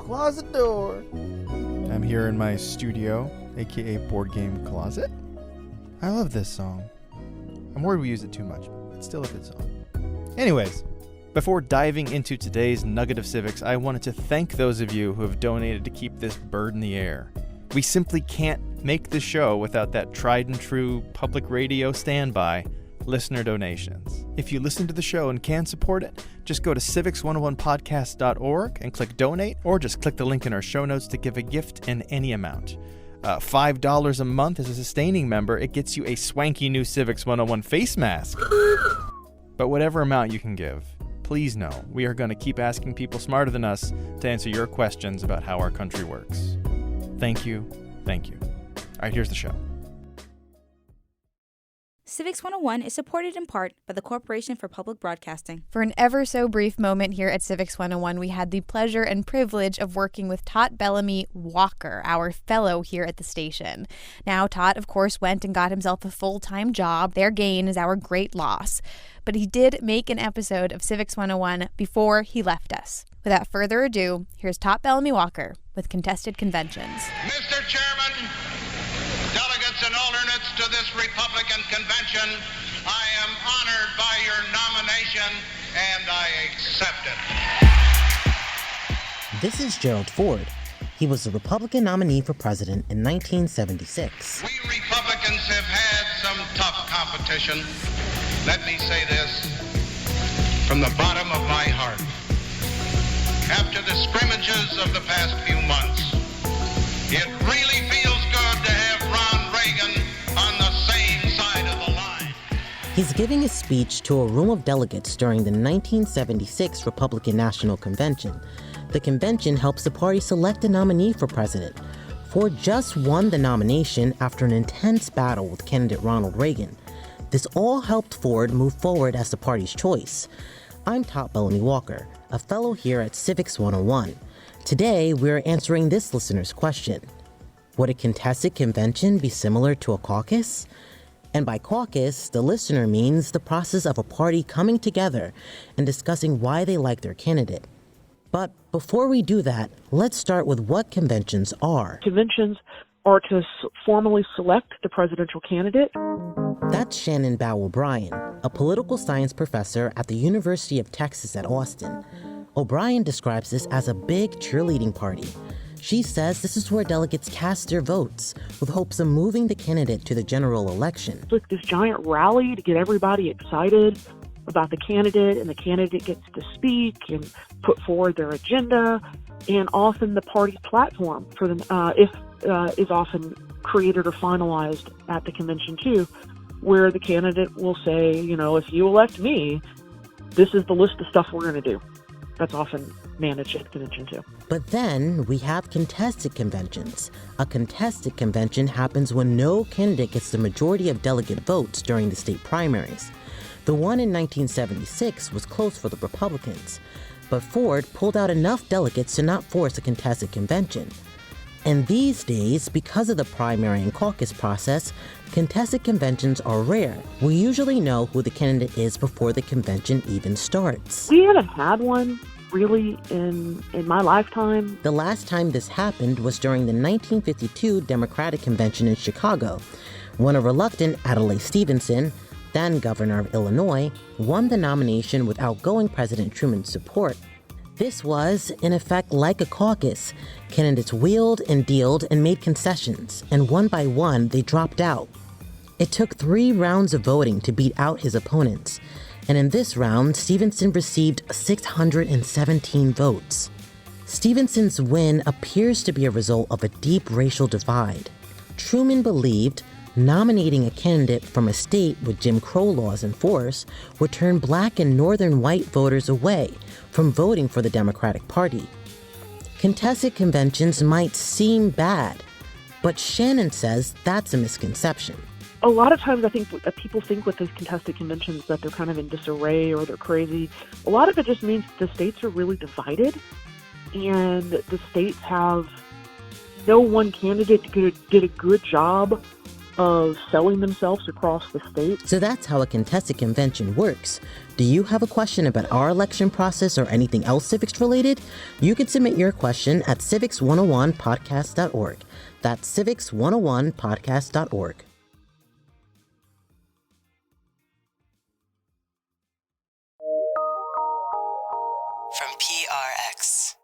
closet door. I'm here in my studio, aka Board Game Closet. I love this song. I'm worried we use it too much, but it's still a good song. Anyways, before diving into today's nugget of civics, I wanted to thank those of you who have donated to keep this bird in the air. We simply can't make the show without that tried and true public radio standby, listener donations. If you listen to the show and can support it, just go to civics101podcast.org and click donate, or just click the link in our show notes to give a gift in any amount. $5 a month as a sustaining member, it gets you a swanky new Civics 101 face mask. But whatever amount you can give, please know we are going to keep asking people smarter than us to answer your questions about how our country works. Thank you. Thank you. All right, here's the show. Civics 101 is supported in part by the Corporation for Public Broadcasting. For an ever so brief moment here at Civics 101, we had the pleasure and privilege of working with Tat Bellamy-Walker, our fellow here at the station. Now, Tat, of course, went and got himself a full-time job. Their gain is our great loss. But he did make an episode of Civics 101 before he left us. Without further ado, here's Tat Bellamy-Walker with Contested Conventions. Mr. Chairman, delegates and alternates to this Republican convention, I am honored by your nomination, and I accept it. This is Gerald Ford. He was the Republican nominee for president in 1976. We Republicans have had some tough competition. Let me say this from the bottom of my heart. After the scrimmages of the past few months, it really feels good to have Ron Reagan on the same side of the line. He's giving a speech to a room of delegates during the 1976 Republican National Convention. The convention helps the party select a nominee for president. Ford just won the nomination after an intense battle with candidate Ronald Reagan. This all helped Ford move forward as the party's choice. I'm Tat Bellamy-Walker, a fellow here at Civics 101. Today, we're answering this listener's question. Would a contested convention be similar to a caucus? And by caucus, the listener means the process of a party coming together and discussing why they like their candidate. But before we do that, let's start with what conventions are. Conventions are to formally select the presidential candidate. That's Shannon Bow O'Brien, a political science professor at the University of Texas at Austin. O'Brien describes this as a big cheerleading party. She says this is where delegates cast their votes with hopes of moving the candidate to the general election. It's like this giant rally to get everybody excited about the candidate, and the candidate gets to speak and put forward their agenda, and often the party platform for them is often created or finalized at the convention too, where the candidate will say, if you elect me, this is the list of stuff we're going to do. That's often managed at convention too. But then we have contested conventions. A contested convention happens when no candidate gets the majority of delegate votes during the state primaries. The one in 1976 was close for the Republicans, but Ford pulled out enough delegates to not force a contested convention. And these days, because of the primary and caucus process, contested conventions are rare. We usually know who the candidate is before the convention even starts. We haven't had one really in my lifetime. The last time this happened was during the 1952 Democratic Convention in Chicago, when a reluctant Adlai Stevenson, then governor of Illinois, won the nomination with outgoing President Truman's support. This was, in effect, like a caucus. Candidates wheeled and dealed and made concessions, and one by one, they dropped out. It took 3 rounds of voting to beat out his opponents, and in this round, Stevenson received 617 votes. Stevenson's win appears to be a result of a deep racial divide. Truman believed nominating a candidate from a state with Jim Crow laws in force would turn black and northern white voters away from voting for the Democratic Party. Contested conventions might seem bad, but Shannon says that's a misconception. A lot of times I think people think with these contested conventions that they're kind of in disarray or they're crazy. A lot of it just means the states are really divided, and the states have no one candidate did a good job of selling themselves across the state. So that's how a contested convention works. Do you have a question about our election process or anything else civics related? You can submit your question at civics101podcast.org. That's civics101podcast.org. From PRX.